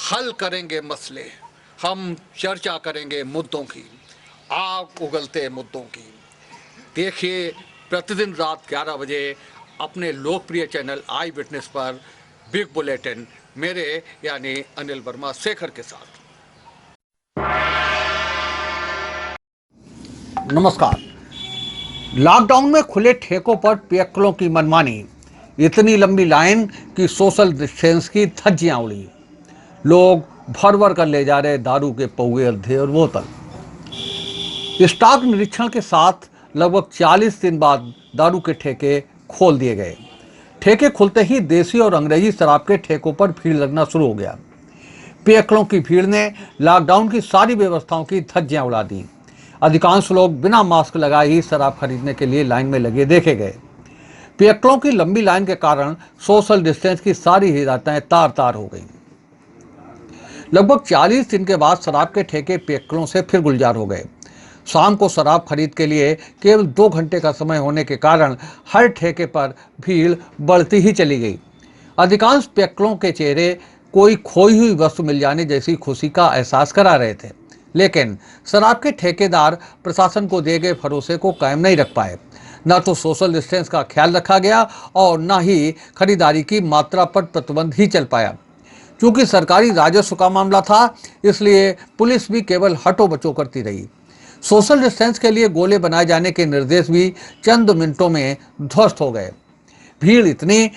हल करेंगे मसले, हम चर्चा करेंगे मुद्दों की, आग उगलते मुद्दों की। देखिए प्रतिदिन रात 11 बजे अपने लोकप्रिय चैनल आई विटनेस पर बिग बुलेटिन, मेरे यानी अनिल वर्मा शेखर के साथ। नमस्कार। लॉकडाउन में खुले ठेकों पर पियक्कलों की मनमानी, इतनी लंबी लाइन कि सोशल डिस्टेंस की धज्जियां उड़ी। लोग भर भर कर ले जा रहे दारू के पौवे और बोतल। स्टॉक निरीक्षण के साथ लगभग 40 दिन बाद दारू के ठेके खोल दिए गए। ठेके खुलते ही देसी और अंग्रेजी शराब के ठेकों पर भीड़ लगना शुरू हो गया। पियक्कलों की भीड़ ने लॉकडाउन की सारी व्यवस्थाओं की धज्जियां उड़ा दी। अधिकांश लोग बिना मास्क लगाए ही शराब खरीदने के लिए लाइन में लगे देखे गए। पियक्कलों की लंबी लाइन के कारण सोशल डिस्टेंस की सारी हिदायतें तार तार हो गईं। लगभग 40 दिन के बाद शराब के ठेके पियक्कलों से फिर गुलजार हो गए। शाम को शराब खरीद के लिए केवल 2 घंटे का समय होने के कारण हर ठेके पर भीड़ बढ़ती ही चली गई। अधिकांश पियक्कलों के चेहरे कोई खोई हुई वस्तु मिल जाने जैसी खुशी का एहसास करा रहे थे, लेकिन शराब के ठेकेदार प्रशासन को दिए गए भरोसे को कायम नहीं रख पाए। न तो सोशल डिस्टेंस का ख्याल रखा गया और न ही खरीदारी की मात्रा पर प्रतिबंध ही चल पाया। क्योंकि सरकारी राजस्व का मामला था, इसलिए पुलिस भी केवल हटो बचो करती रही। सोशल डिस्टेंस के लिए गोले बनाए जाने के निर्देश भी चंद मिनटों में ध्वस्त हो गए। भीड़ इतनी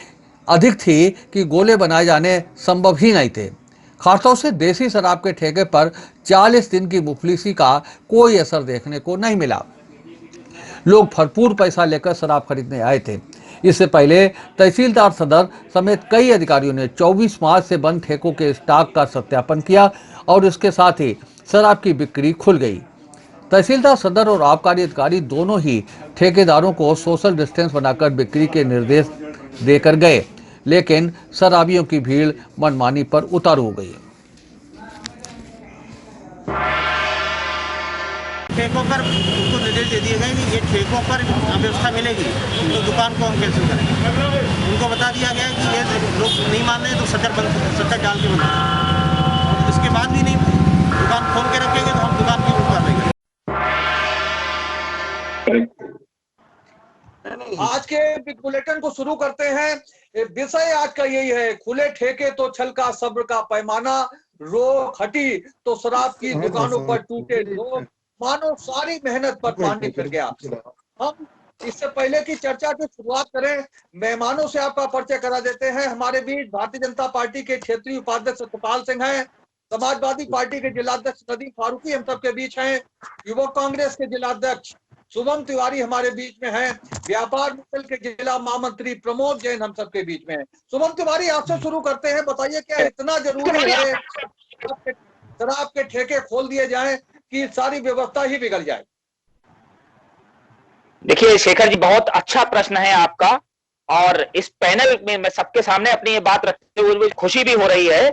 अधिक थी कि गोले बनाए जाने संभव ही नहीं थे। खासतौर से देसी शराब के ठेके पर 40 दिन की मुफलिसी का कोई असर देखने को नहीं मिला। लोग भरपूर पैसा लेकर शराब खरीदने आए थे। इससे पहले तहसीलदार सदर समेत कई अधिकारियों ने 24 मार्च से बंद ठेकों के स्टॉक का सत्यापन किया और इसके साथ ही शराब की बिक्री खुल गई। तहसीलदार सदर और आबकारी अधिकारी दोनों ही ठेकेदारों को सोशल डिस्टेंस बनाकर बिक्री के निर्देश देकर गए, लेकिन शराबियों की भीड़ मनमानी पर उतारू हो गई। ठेकों पर उनको निर्देश दे दिए गए कि ये ठेकों पर व्यवस्था मिलेगी तो दुकान को हम कैंसिल करेंगे। उनको बता दिया गया कि ये लोग नहीं मान रहे तो शटर डाल के बंद। इसके बाद भी नहीं दुकान खोल के रखेंगे तो हम दुकान की उठवा देंगे। आज के बिग बुलेटिन को शुरू करते हैं। विषय आज का यही है, खुले ठेके तो छल का सब्र का पैमाना, रोक हटी तो शराब की दुकानों पर टूटे लोग, मानो सारी मेहनत पर पानी फिर गया। हम इससे पहले की चर्चा की शुरुआत करें, मेहमानों से आपका परिचय करा देते हैं। हमारे बीच भारतीय जनता पार्टी के क्षेत्रीय उपाध्यक्ष सत्यपाल सिंह हैं, समाजवादी पार्टी के जिलाध्यक्ष नदीम फारूकी हम सबके बीच हैं, युवक कांग्रेस के जिलाध्यक्ष शुभम तिवारी हमारे बीच में हैं, व्यापार मंडल के जिला महामंत्री प्रमोद जैन हम सबके बीच में हैं। शुभम तिवारी, आपसे शुरू करते हैं। बताइए, क्या इतना जरूरी है शराब के ठेके खोल दिए जाएं कि सारी व्यवस्था ही बिगड़ जाए? देखिए शेखर जी, बहुत अच्छा प्रश्न है आपका, और इस पैनल में मैं सबके सामने अपनी ये बात रखते हुए खुशी भी हो रही है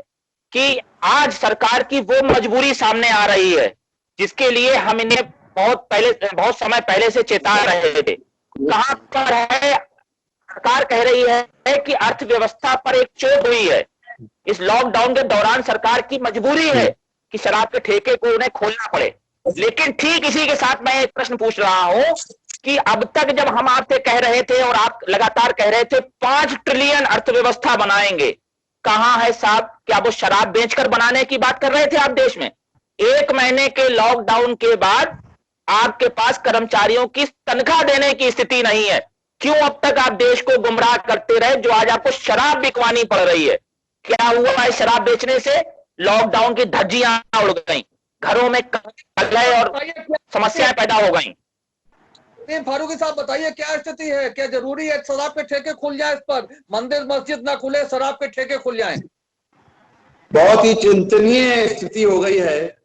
कि आज सरकार की वो मजबूरी सामने आ रही है जिसके लिए हम इन्हें बहुत समय पहले से चेता रहे थे। कहां पर है? सरकार कह रही है कि अर्थव्यवस्था पर एक चोट हुई है। इस लॉकडाउन के दौरान सरकार की मजबूरी है कि शराब के ठेके को उन्हें खोलना पड़े। लेकिन ठीक इसी के साथ मैं एक प्रश्न पूछ रहा हूं कि अब तक जब हम आपसे कह रहे थे और आप लगातार कह रहे थे 5 ट्रिलियन अर्थव्यवस्था बनाएंगे, कहां है साहब? क्या वो शराब बेचकर बनाने की बात कर रहे थे आप देश में? 1 महीने के लॉकडाउन के बाद आपके पास कर्मचारियों की तनख्वाह देने की स्थिति नहीं है। क्यों अब तक आप देश को गुमराह करते रहे जो आज आपको शराब बिकवानी पड़ रही है? क्या हुआ है शराब बेचने से? लॉकडाउन की धज्जियां उड़ गई, घरों में कलह और समस्याएं पैदा हो गई। फारूकी साहब बताइए, क्या स्थिति है? क्या जरूरी है शराब के ठेके खुल जाए? इस पर मंदिर मस्जिद ना खुले, शराब के ठेके खुल जाएं? बहुत ही चिंतनीय स्थिति हो गई है।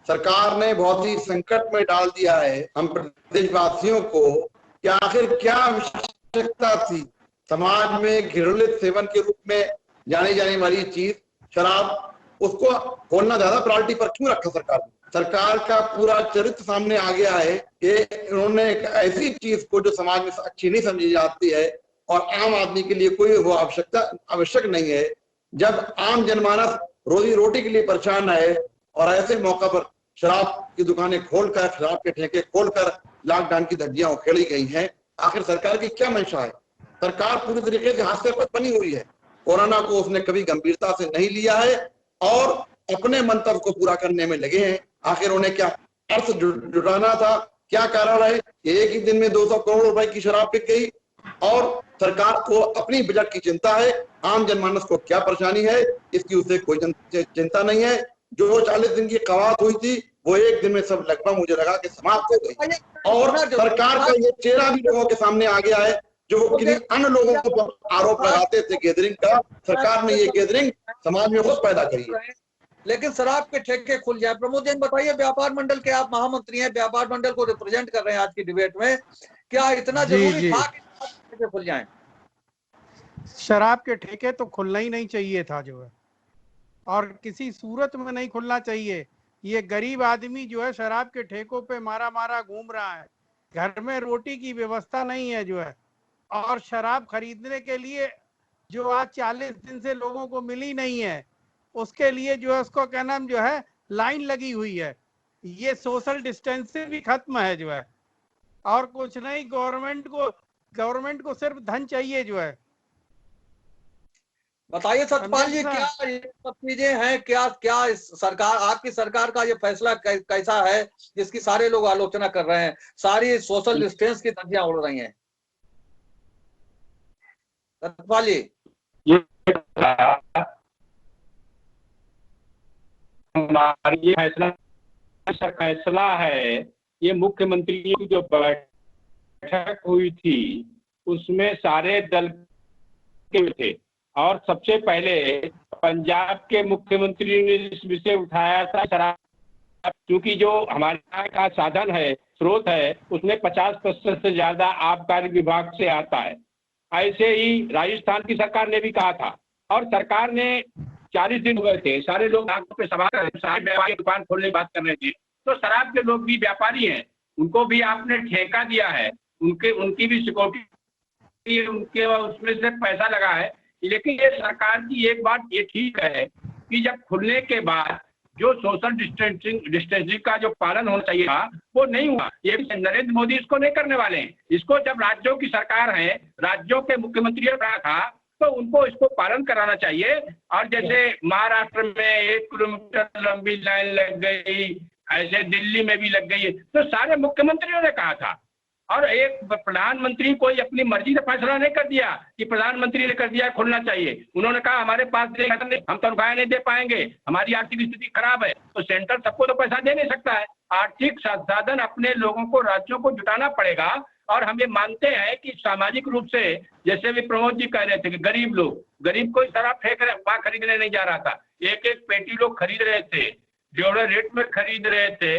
सरकार ने बहुत ही संकट में डाल दिया है हम प्रदेशवासियों को कि आखिर क्या आवश्यकता थी समाज में घृणित सेवन के रूप में जानी जाने वाली चीज शराब, उसको खोलना ज्यादा प्रायोरिटी पर क्यों रखा सरकार ने? सरकार का पूरा चरित्र सामने आ गया है कि उन्होंने एक ऐसी चीज को जो समाज में अच्छी नहीं समझी जाती है और आम आदमी के लिए कोई वो आवश्यक नहीं है, जब आम जनमानस रोजी रोटी के लिए परेशान है, और ऐसे मौका पर शराब की दुकानें खोलकर, शराब के ठेके खोलकर लॉकडाउन की धज्जियां उखेड़ी गई हैं। आखिर सरकार की क्या मंशा है? सरकार पूरी तरीके से हाथ से पत बनी हुई है। कोरोना को उसने कभी गंभीरता से नहीं लिया है और अपने मंतव्य को पूरा करने में लगे हैं। आखिर उन्हें क्या अर्थ जुटाना था? क्या कारण है? एक ही दिन में 200 करोड़ रुपए की शराब बिक गई और सरकार को अपनी बजट की चिंता है। आम जनमानस को क्या परेशानी है, इसकी उसे कोई चिंता नहीं है। जो 40 दिन की कवायद हुई थी वो एक दिन में सब लगभग मुझे लगा कि समाप्त हो गई, और सरकार का ये चेहरा भी लोगों के सामने आ गया है। जो वो किन्हीं अन्य लोगों पर आरोप लगाते थे गैदरिंग का, सरकार ने ये गैदरिंग समाज में खुद पैदा करी है। लेकिन शराब के ठेके खुल जाए। प्रमोद जैन बताइए, व्यापार मंडल के आप महामंत्री हैं, व्यापार मंडल को रिप्रेजेंट कर रहे हैं आज की डिबेट में, क्या इतना जरूरी था कि ठेके खुल जाएं? शराब के ठेके तो खुलना ही नहीं चाहिए था जो है, और किसी सूरत में नहीं खुलना चाहिए। ये गरीब आदमी जो है शराब के ठेकों पे मारा मारा घूम रहा है, घर में रोटी की व्यवस्था नहीं है जो है, और शराब खरीदने के लिए जो आज 40 दिन से लोगों को मिली नहीं है, उसके लिए जो है उसको क्या नाम जो है लाइन लगी हुई है। ये सोशल डिस्टेंसिंग भी खत्म है जो है, और कुछ नहीं। गवर्नमेंट को सिर्फ धन चाहिए जो है। बताइए सतपाल जी, क्या ये सब चीजें हैं? क्या इस सरकार, आपकी सरकार का ये फैसला कैसा है जिसकी सारे लोग आलोचना कर रहे हैं? सारी सोशल डिस्टेंस की धज्जियां उड़ रही हैं। सतपाल जी, हमारा ये फैसला है, ये मुख्यमंत्री की जो बैठक हुई थी उसमें सारे दल के थे, और सबसे पहले पंजाब के मुख्यमंत्री ने इस विषय उठाया था शराब, क्योंकि जो हमारे यहाँ का साधन है, स्रोत है, उसमें 50% से ज्यादा आबकारी विभाग से आता है। ऐसे ही राजस्थान की सरकार ने भी कहा था, और सरकार ने 40 दिन हुए थे, सारे लोग नाकों पे सवार कर सारे व्यापारी दुकान खोलने की बात कर रहे थे। तो शराब के लोग भी व्यापारी हैं, उनको भी आपने ठेका दिया है, उनकी भी सिक्योरिटी, उनके उसमें से पैसा लगा है। लेकिन ये सरकार की एक बात ये ठीक है कि जब खुलने के बाद जो सोशल डिस्टेंसिंग का जो पालन होना चाहिए था वो नहीं हुआ। ये नरेंद्र मोदी इसको नहीं करने वाले हैं। इसको जब राज्यों की सरकार है, राज्यों के मुख्यमंत्रियों का था, तो उनको इसको पालन कराना चाहिए। और जैसे महाराष्ट्र में 1 किलोमीटर लंबी लाइन लग गई, ऐसे दिल्ली में भी लग गई, तो सारे मुख्यमंत्रियों ने कहा था। और एक प्रधानमंत्री कोई अपनी मर्जी से फैसला नहीं कर दिया कि प्रधानमंत्री ने कर दिया खुलना चाहिए। उन्होंने कहा हमारे पास हम तनख्वाहें नहीं दे पाएंगे, हमारी आर्थिक स्थिति खराब है, तो सेंटर सबको तो पैसा दे नहीं सकता है। आर्थिक संसाधन अपने लोगों को, राज्यों को जुटाना पड़ेगा। और हम ये मानते हैं कि सामाजिक रूप से, जैसे भी प्रमोद जी कह रहे थे कि गरीब कोई शराब खरीदने नहीं जा रहा था, एक पेटी लोग खरीद रहे थे, जोड़े रेट में खरीद रहे थे।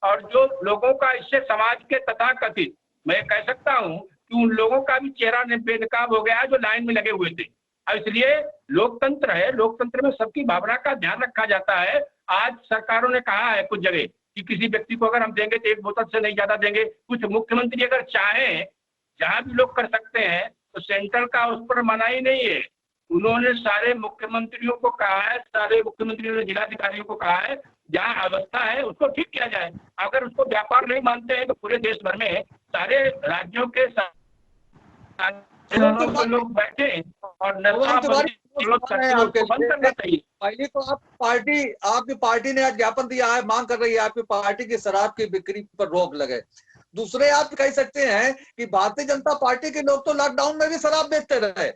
और जो लोगों का इससे समाज के तथाकथित, मैं कह सकता हूं कि उन लोगों का भी चेहरा बेनकाब हो गया है जो लाइन में लगे हुए थे। और इसलिए लोकतंत्र है, लोकतंत्र में सबकी भावना का ध्यान रखा जाता है। आज सरकारों ने कहा है कुछ जगह कि किसी व्यक्ति को अगर हम देंगे तो 1 बोतल से नहीं ज्यादा देंगे। कुछ मुख्यमंत्री अगर चाहें, जहां भी लोग कर सकते हैं, तो सेंट्रल का उस पर मनाही नहीं है। उन्होंने सारे मुख्यमंत्रियों को कहा है, सारे मुख्यमंत्रियों ने जिलाधिकारियों को कहा है जहाँ अवस्था है उसको ठीक किया जाए। अगर उसको व्यापार नहीं मानते हैं तो पूरे देश भर में सारे राज्यों के लोग बैठे और बंद करना चाहिए। पहले तो आपकी पार्टी ने आज ज्ञापन दिया है, मांग कर रही है आपकी पार्टी की शराब की बिक्री पर रोक लगे। दूसरे आप कह सकते हैं कि भारतीय जनता पार्टी के लोग तो लॉकडाउन में भी शराब बेचते रहे,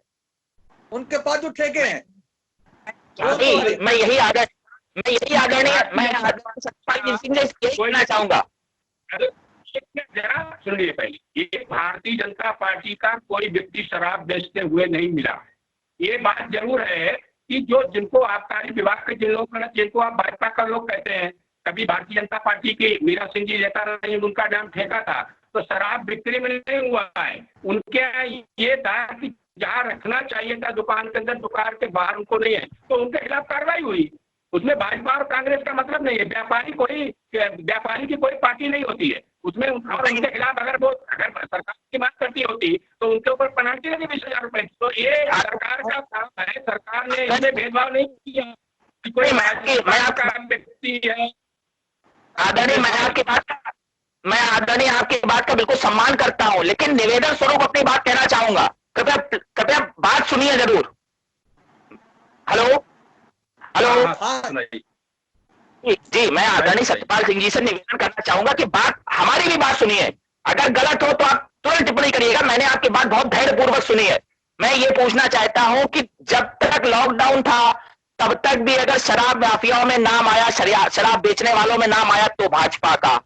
उनके पास जो ठेके हैं। मैं यही सतपाल सिंह से यही कहना चाहूंगा। सुनिए, पहले ये भारतीय जनता पार्टी का कोई व्यक्ति शराब बेचते हुए नहीं मिला। ये बात जरूर है कि जिनको आबकारी विभाग के जिनको आप भाजपा का लोग कहते हैं, कभी भारतीय जनता पार्टी की मीरा सिंह जी जैसा नहीं, उनका नाम ठेका था, तो शराब बिक्री में नहीं हुआ है। उनके ये था कि जहाँ रखना चाहिए था दुकान के अंदर, दुकान के बाहर उनको नहीं है, तो उनके खिलाफ कार्रवाई हुई। उसमें भाजपा और कांग्रेस का मतलब नहीं है। व्यापारी की कोई पार्टी नहीं होती है उसमें। और उनके खिलाफ अगर सरकार की बात करती होती तो उनके ऊपर पेनल्टी लगी 20,000 रुपए। तो ये सरकार का काम है, सरकार ने इसमें भेदभाव नहीं किया। कोई मैं का व्यक्ति है। आदरणीय, मैं आदरणीय आपकी बात का बिल्कुल सम्मान करता हूं, लेकिन निवेदन स्वरूप अपनी बात कहना चाहूंगा। कृपया बात सुनिए जरूर। Hello hello. हाँ जी, मैं आदरणीय सत्यपाल सिंह जी से निवेदन करना चाहूंगा कि बात हमारी भी बात सुनिए। अगर गलत हो तो आप तुरंत टिप्पणी करिएगा। मैंने आपकी बात बहुत धैर्यपूर्वक सुनी है। मैं ये पूछना चाहता हूं कि जब तक लॉकडाउन था तब तक भी अगर शराब माफियाओं में नाम आया, शराब बेचने वालों में नाम आया तो भाजपा का।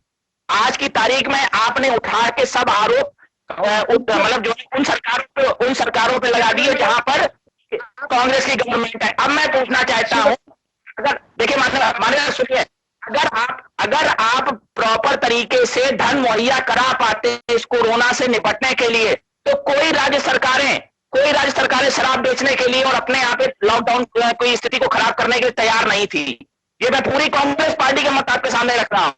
आज की तारीख में आपने उठा के सब आरोप मतलब जो उन सरकारों पे लगा दिए जहां पर कांग्रेस की गवर्नमेंट है। अब मैं पूछना चाहता हूं, अगर देखिए माने सुनिए, अगर आप प्रॉपर तरीके से धन मुहैया करा पाते इस कोरोना से निपटने के लिए, तो कोई राज्य सरकारें शराब बेचने के लिए और अपने यहाँ पे लॉकडाउन कोई स्थिति को खराब करने के लिए तैयार नहीं थी। ये मैं पूरी कांग्रेस पार्टी के मत आपके सामने रख रहा हूं,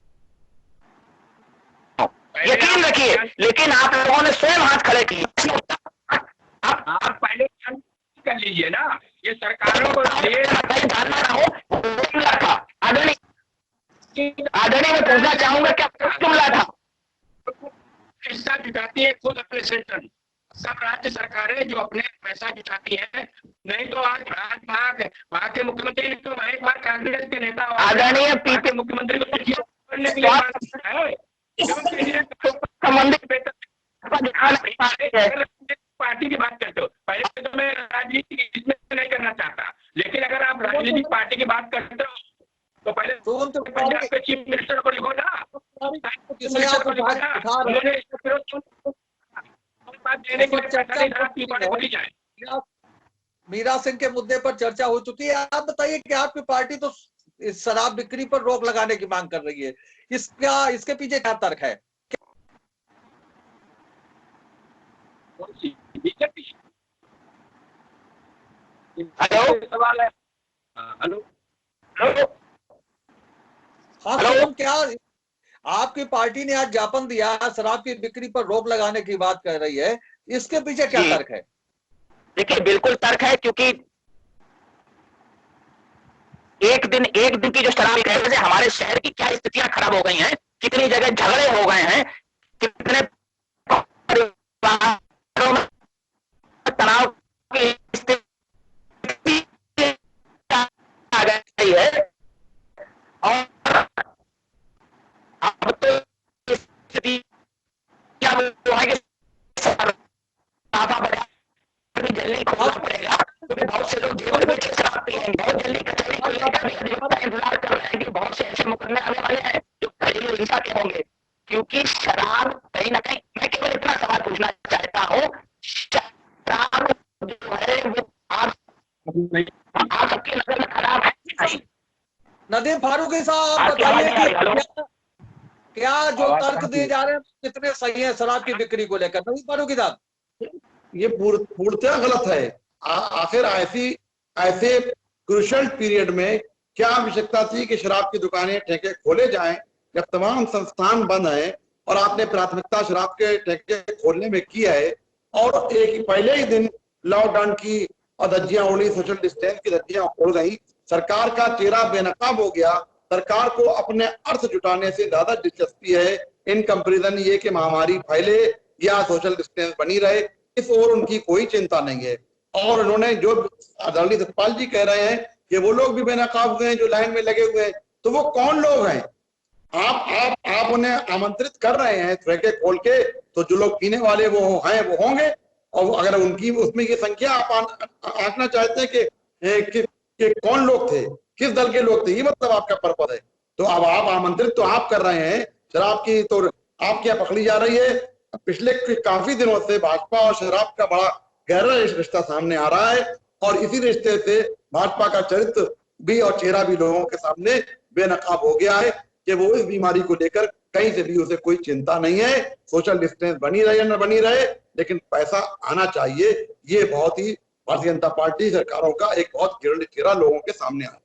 यकीन रखिए। लेकिन आप लोगों ने स्वयं हाथ खड़े किए। आप पहले कर लीजिए ना, ये सरकारों को जानना ना हो था। आदरणीय मैं पूछना चाहूंगा क्या जुमला था? पैसा जुटाती है खुद अपने सेंटर, सब राज्य सरकारें जो अपने पैसा जुटाती है। नहीं तो आज वहां के मुख्यमंत्री तो एक बार कांग्रेस के नेता आदरणीय पीपी मुख्यमंत्री को करने के लिए पार्टी की बात करते हो। पहले तो मैं राजनीति इसमें नहीं करना चाहता, लेकिन अगर आप राजनीतिक पार्टी की बात करते हो तो पहले पंजाब के चीफ मिनिस्टर को लिखो ना, मीरा सिंह के मुद्दे पर चर्चा हो चुकी है। आप बताइए कि आपकी पार्टी तो इस शराब बिक्री पर रोक लगाने की मांग कर रही है, इसके पीछे क्या तर्क है? हेलो सवाल है। हेलो हाँ सोम, क्या आपकी पार्टी ने आज ज्ञापन दिया शराब की बिक्री पर रोक लगाने की बात कर रही है, इसके पीछे क्या तर्क है? देखिए बिल्कुल तर्क है, क्योंकि एक दिन की जो शराब बिक्री से हमारे शहर की क्या स्थितियां खराब हो गई हैं, कितनी जगह झगड़े हो गए हैं, कितने तनाव की स्थिति आ गई है। और अब तो स्थिति क्या है कि जल्दी खोलना पड़ेगा, क्योंकि बहुत से लोग जीवन में शराब पिएंगे। बहुत जल्दी कचहरी को लेकर भी अधिवक्ता इंतजार कर रहे हैं कि बहुत से ऐसे मुकदमे आने वाले हैं जो घरेलू हिंसा के होंगे, क्योंकि शराब कहीं ना कहीं, मैं केवल इतना सवाल पूछना चाहता हूँ, शराब जो है वो आप सबकी नजर में खराब है नहीं? नदीम फारूकी साहब, आप बताइए कि क्या जो तर्क दिए जा रहे हैं कितने सही है शराब की बिक्री को लेकर? नदीम फारूकी साहब, ये पूर्णतः गलत है। आखिर ऐसे क्रूशल पीरियड में क्या आवश्यकता थी कि शराब की दुकानें, ठेके खोले जाएं जब तमाम संस्थान बंद हैं, और आपने प्राथमिकता शराब के ठेके खोलने में की है। और एक पहले ही दिन लॉकडाउन की धज्जियां उड़ी, सोशल डिस्टेंस की धज्जियां उड़ गई, सरकार का चेहरा बेनकाब हो गया। सरकार को अपने अर्थ जुटाने से ज्यादा दिलचस्पी है इन कंपेरिजन ये कि महामारी फैले या सोशल डिस्टेंस बनी रहे, इस ओर उनकी कोई चिंता नहीं है। और उन्होंने जो आदरणीय सतपाल जी कह रहे हैं कि वो लोग भी बेनकाब हुए हैं जो लाइन में लगे हुए हैं, तो वो कौन लोग हैं? आप उन्हें आमंत्रित कर रहे हैं ठेके खोल के, तो जो लोग पीने वाले वो हैं वो होंगे। और अगर उनकी उसमें ये संख्या आप आंकना चाहते हैं कि कौन लोग थे, किस दल के लोग थे, ये मतलब आपका पर्पज है। तो अब आप आमंत्रित तो आप कर रहे हैं, शराब की तो आपके यहाँ पकड़ी जा रही है। पिछले काफी दिनों से भाजपा और शराब का बड़ा गहरा रिश्ता सामने आ रहा है, और इसी रिश्ते से भाजपा का चरित्र भी और चेहरा भी लोगों के सामने बेनकाब हो गया है कि वो इस बीमारी को लेकर कहीं से भी उसे कोई चिंता नहीं है। सोशल डिस्टेंस बनी रहे या न बनी रहे, लेकिन पैसा आना चाहिए। ये बहुत ही भारतीय जनता पार्टी सरकारों का एक बहुत गिरने चेहरा लोगों के सामने आया।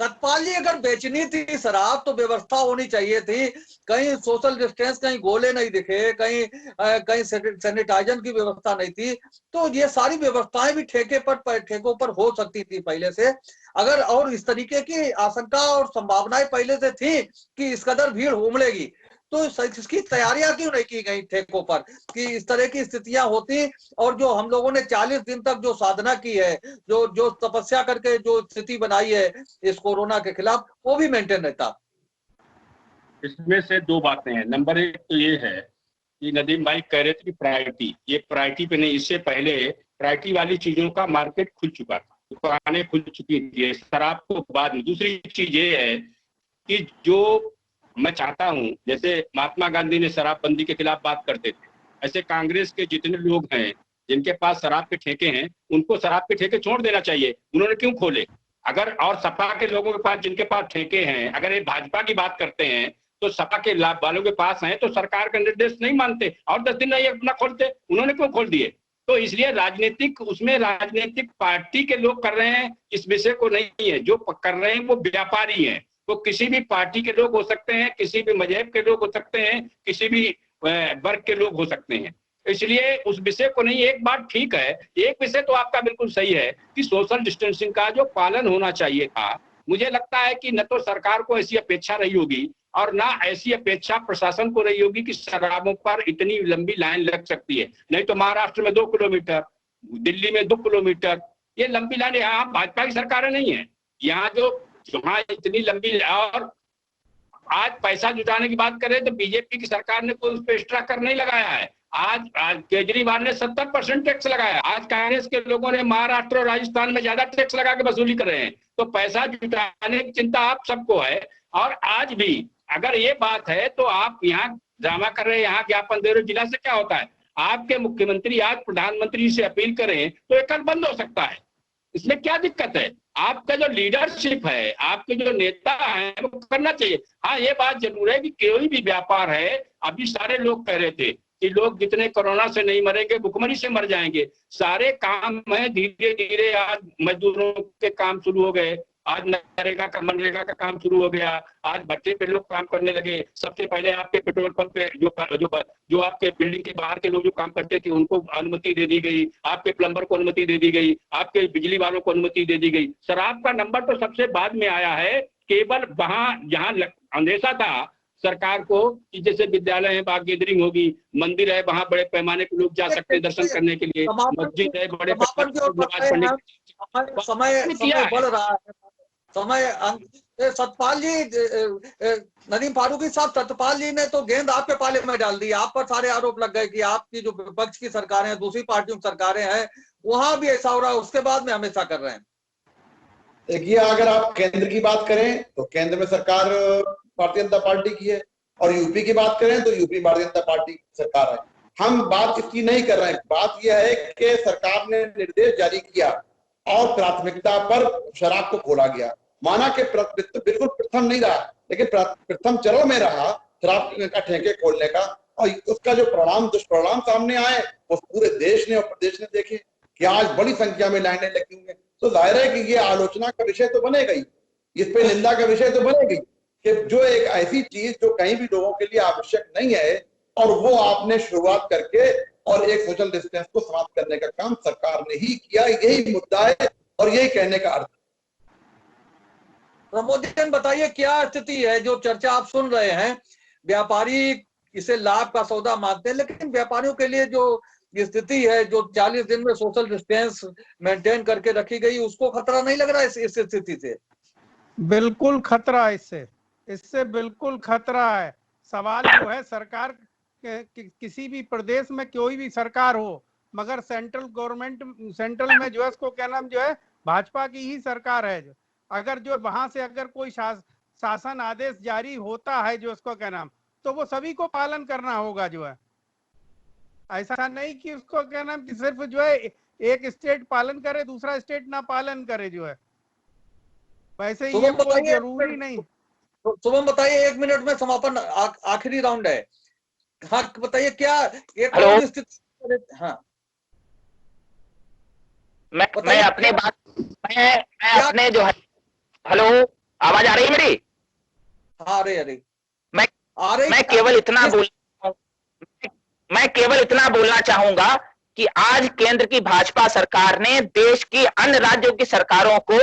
सतपाल जी, अगर बेचनी थी शराब तो व्यवस्था होनी चाहिए थी, कहीं सोशल डिस्टेंस, कहीं गोले नहीं दिखे, कहीं सैनिटाइजर की व्यवस्था नहीं थी, तो ये सारी व्यवस्थाएं भी ठेकों पर हो सकती थी पहले से। अगर और इस तरीके की आशंका और संभावनाएं पहले से थी कि इस कदर भीड़ उमड़ेगी, तो इसकी तैयारियां क्यों नहीं की गई ठेकों पर कि इस तरह की स्थितियां होती, और जो हम लोगों ने 40 दिन तक जो साधना की है, जो तपस्या करके जो स्थिति बनाई है इस कोरोना के खिलाफ, वो भी मेंटेन रहता। इसमें से दो बातें हैं। नंबर एक तो ये है कि नदीम भाई कह रहे थे कि प्रायोरिटी, ये प्रायोरिटी पे नहीं, इससे पहले प्रायोरिटी वाली चीजों का मार्केट खुल चुका था, दुकानें खुल चुकी थी, शराब को बाद में। दूसरी चीज ये है कि जो मैं चाहता हूं, जैसे महात्मा गांधी ने शराबबंदी के खिलाफ बात करते थे, ऐसे कांग्रेस के जितने लोग हैं जिनके पास शराब के ठेके हैं, उनको शराब के ठेके छोड़ देना चाहिए। उन्होंने क्यों खोले? अगर और सपा के लोगों के पास, जिनके पास ठेके हैं, अगर ये भाजपा की बात करते हैं तो सपा के लाभ वालों के पास हैं तो सरकार का निर्देश नहीं मानते और 10 दिन नहीं अपना खोलते। उन्होंने क्यों खोल दिए? तो इसलिए राजनीतिक, उसमें राजनीतिक पार्टी के लोग कर रहे हैं, इस विषय को नहीं है। जो कर रहे हैं वो व्यापारी हैं, वो किसी भी पार्टी के लोग हो सकते हैं, किसी भी मजहब के लोग हो सकते हैं, किसी भी वर्ग के लोग हो सकते हैं। इसलिए उस विषय को नहीं। एक बात ठीक है, एक विषय तो आपका बिल्कुल सही है कि सोशल डिस्टेंसिंग का जो पालन होना चाहिए था, मुझे लगता है कि न तो सरकार को ऐसी अपेक्षा रही होगी और ना ऐसी अपेक्षा प्रशासन को रही होगी कि शराबों पर इतनी लंबी लाइन लग सकती है। नहीं तो महाराष्ट्र में 2 किलोमीटर, दिल्ली में 2 किलोमीटर, ये लंबी लाइन। यहाँ भाजपा की सरकारें नहीं है, यहाँ जहाँ इतनी लंबी। और आज पैसा जुटाने की बात करें तो बीजेपी की सरकार ने कोई उस पर एक्स्ट्रा कर नहीं लगाया है। आज केजरीवाल ने 70% टैक्स लगाया। आज कांग्रेस के लोगों ने महाराष्ट्र और राजस्थान में ज्यादा टैक्स लगा के वसूली कर रहे हैं। तो पैसा जुटाने की चिंता आप सबको है। और आज भी अगर ये बात है तो आप यहाँ ड्रामा कर रहे हैं, यहाँ ज्ञापन दे रहे हो, जिला से क्या होता है? आपके मुख्यमंत्री आज प्रधानमंत्री से अपील करें तो ये कल बंद हो सकता है। इसमें क्या दिक्कत है? आपका जो लीडरशिप है, आपके जो नेता हैं, वो करना चाहिए। हाँ, ये बात जरूर है कि कोई भी व्यापार है, अभी सारे लोग कह रहे थे कि लोग जितने कोरोना से नहीं मरेंगे, भुखमरी से मर जाएंगे। सारे काम है, धीरे धीरे आज मजदूरों के काम शुरू हो गए, आज मनरेगा का काम शुरू हो गया, आज भट्टे पे लोग काम करने लगे। सबसे पहले आपके पेट्रोल पंप पे जो आपके बिल्डिंग के बाहर के लोग जो काम करते थे उनको अनुमति दे दी गई, आपके प्लम्बर को अनुमति दे दी गई, आपके बिजली वालों को अनुमति दे दी गई। शराब का नंबर तो सबसे बाद में आया है। केवल वहां जहां अंदेशा था सरकार को कि जैसे विद्यालय है, वहां गैदरिंग होगी, मंदिर है, वहां बड़े पैमाने पे लोग जा सकते हैं दर्शन करने के लिए, मस्जिद है, बड़े समय बढ़ रहा है, समय। सतपाल जी, नदीम फारूकी साहब, सतपाल जी ने तो गेंद आपके पाले में डाल दी। आप पर सारे आरोप लग गए कि आपकी जो विपक्ष की सरकारें हैं, दूसरी पार्टियों की सरकारें हैं, वहां भी ऐसा हो रहा है, उसके बाद में हमेशा कर रहे हैं। देखिए, अगर आप केंद्र की बात करें तो केंद्र में सरकार भारतीय जनता पार्टी की है, और यूपी की बात करें तो यूपी भारतीय जनता पार्टी की सरकार है। हम बात इसकी नहीं कर रहे हैं। बात यह है कि सरकार ने निर्देश जारी किया और प्राथमिकता पर शराब को खोला गया। माना कि बिल्कुल प्रथम नहीं रहा, लेकिन प्रथम चरण में रहा शराब का ठेके खोलने का, और उसका जो दुष्परिणाम सामने आए वो पूरे देश ने और प्रदेश ने देखे कि आज बड़ी संख्या में लाइनें लगी हुई है। तो जाहिर है कि ये आलोचना का विषय तो बनेगा ही, इस पे निंदा का विषय तो बनेगी कि जो एक ऐसी चीज जो कहीं भी लोगों के लिए आवश्यक नहीं है, और वो आपने शुरुआत करके और एक सोशल डिस्टेंस को समाप्त करने का काम सरकार ने ही किया। यही मुद्दा है और यही कहने का अर्थ। प्रमोद जी, बताइए क्या स्थिति है? जो चर्चा आप सुन रहे हैं, व्यापारी इसे लाभ का सौदा मानते हैं, लेकिन व्यापारियों के लिए जो स्थिति है, जो 40 दिन में सोशल डिस्टेंस मेंटेन करके रखी गई, उसको खतरा नहीं लग रहा इस स्थिति से? बिल्कुल खतरा है, इससे बिल्कुल खतरा है। सवाल जो है सरकार किसी भी प्रदेश में कोई भी सरकार हो, मगर सेंट्रल में जो है इसको क्या नाम जो है भाजपा की ही सरकार है। अगर जो वहां से अगर कोई शासन आदेश जारी होता है जो उसको क्या नाम, तो वो सभी को पालन करना होगा जो है। ऐसा नहीं कि उसको क्या नाम कि सिर्फ जो है एक स्टेट पालन करे, दूसरा स्टेट ना पालन करे जो है। वैसे ये कोई जरूरी नहीं। शुभम बताइए, 1 मिनट में समापन, आखिरी राउंड है। हाँ बताइए, क्या एक स्थिति? हाँ, मैं अपने जो है, हेलो, आवाज आ रही है मेरी? अरे अरे मैं आ रही मैं केवल इतना बोलना चाहूंगा कि आज केंद्र की भाजपा सरकार ने देश की अन्य राज्यों की सरकारों को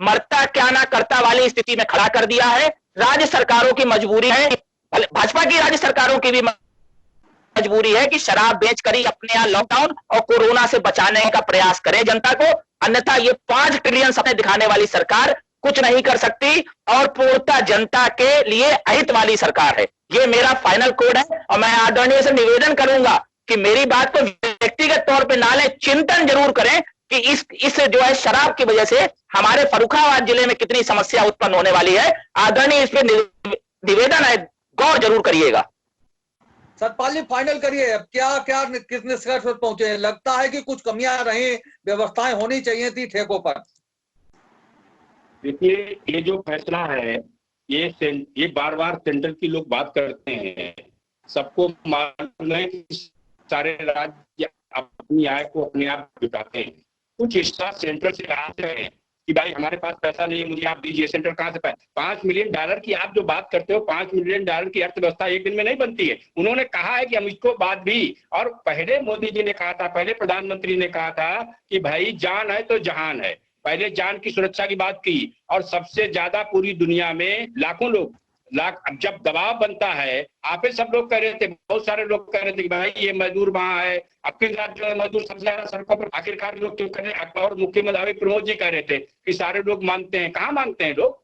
मरता क्या ना करता वाली स्थिति में खड़ा कर दिया है। राज्य सरकारों की मजबूरी है, भाजपा की राज्य सरकारों की भी मजबूरी है कि शराब बेचकर ही अपने यहाँ लॉकडाउन और कोरोना से बचाने का प्रयास करे जनता को, अन्यथा ये 5 ट्रिलियन सपने दिखाने वाली सरकार कुछ नहीं कर सकती और पूर्णतः जनता के लिए अहित वाली सरकार है। ये मेरा फाइनल कोड है और मैं आदरणीय से निवेदन करूंगा कि मेरी बात को व्यक्तिगत तौर पे ना लें, चिंतन जरूर करें कि इस जो है शराब की वजह से हमारे फर्रुखाबाद जिले में कितनी समस्या उत्पन्न होने वाली है। आदरणीय इस पे निवेदन है, गौर जरूर करिएगा। सतपाल जी फाइनल करिए, अब क्या क्या किस निष्कर्ष पर पहुंचे? लगता है कि कुछ कमियां रही, व्यवस्थाएं होनी चाहिए थी ठेकों पर। देखिए, ये जो फैसला है ये बार बार सेंट्रल की लोग बात करते हैं, सबको मालूम है कि सारे राज्य अपनी आय को अपने आप जुटाते हैं। कुछ हिस्सा सेंट्रल से आते हैं कि भाई हमारे पास पैसा नहीं है, मुझे आप दीजिए। सेंट्रल कहां से $5 मिलियन की आप जो बात करते हो, $5 मिलियन की अर्थव्यवस्था एक दिन में नहीं बनती है। उन्होंने कहा है कि हम इसको बात भी, और पहले मोदी जी ने कहा था, पहले प्रधानमंत्री ने कहा था कि भाई जान है तो जहान है, पहले जान की सुरक्षा की बात की। और सबसे ज्यादा पूरी दुनिया में लाखों लोग अब जब दबाव बनता है, आप सब लोग कह रहे थे, बहुत सारे लोग कह रहे थे कि भाई ये मजदूर वहां है, अब किस राज्य में मजदूर सबसे ज्यादा सड़कों पर, आखिरकार लोग क्यों कर रहे हैं? और मुख्यमंत्री प्रमोद जी कह रहे थे कि सारे लोग मानते हैं। कहाँ मानते हैं लोग?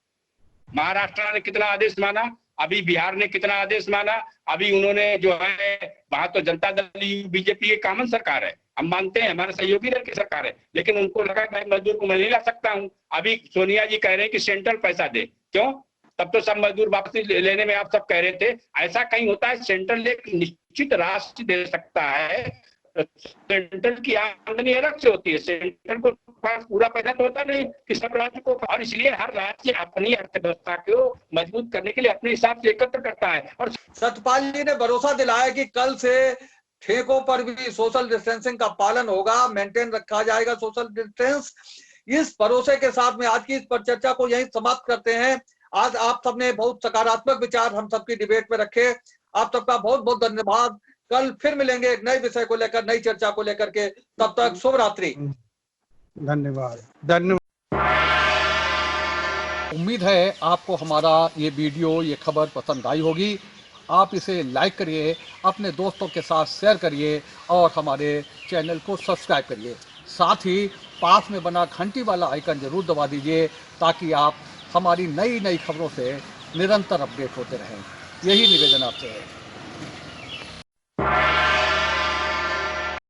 महाराष्ट्र ने कितना आदेश माना, अभी बिहार ने कितना आदेश माना, अभी उन्होंने जो है वहां तो जनता दल बीजेपी की कॉमन सरकार है, हम मानते हैं हमारे सहयोगी दल की सरकार है, लेकिन उनको लगा कि मजदूर को मैं नहीं ला सकता हूँ। अभी सोनिया जी कह रहे हैं कि सेंट्रल पैसा दे, क्यों? तब तो सब मजदूर वापसी लेने में आप सब कह रहे थे। ऐसा कहीं होता है? सेंट्रल एक निश्चित राशि दे सकता है, सेंट्रल की आमदनी अलग से होती है, सेंट्रल को पूरा पैसा तो होता नहीं कि सब राज्य को, और इसलिए हर राज्य अपनी अर्थव्यवस्था को मजबूत करने के लिए अपने हिसाब से एकत्र करता है। और सतपाल जी ने भरोसा दिलाया कि कल से ठेकों पर भी सोशल डिस्टेंसिंग का पालन होगा, मेंटेन रखा जाएगा सोशल डिस्टेंस। इस भरोसे के साथ में आज की इस पर चर्चा को यहीं समाप्त करते हैं। आज आप सबने बहुत सकारात्मक विचार हम सबकी डिबेट में रखे, आप सबका बहुत बहुत धन्यवाद। कल फिर मिलेंगे एक नए विषय को लेकर, नई चर्चा को लेकर के। तब तक शुभ रात्रि। धन्यवाद। उम्मीद है आपको हमारा ये वीडियो, ये खबर पसंद आई होगी। आप इसे लाइक करिए, अपने दोस्तों के साथ शेयर करिए और हमारे चैनल को सब्सक्राइब करिए। साथ ही पास में बना घंटी वाला आइकन जरूर दबा दीजिए ताकि आप हमारी नई नई खबरों से निरंतर अपडेट होते रहें। यही निवेदन आपसे है।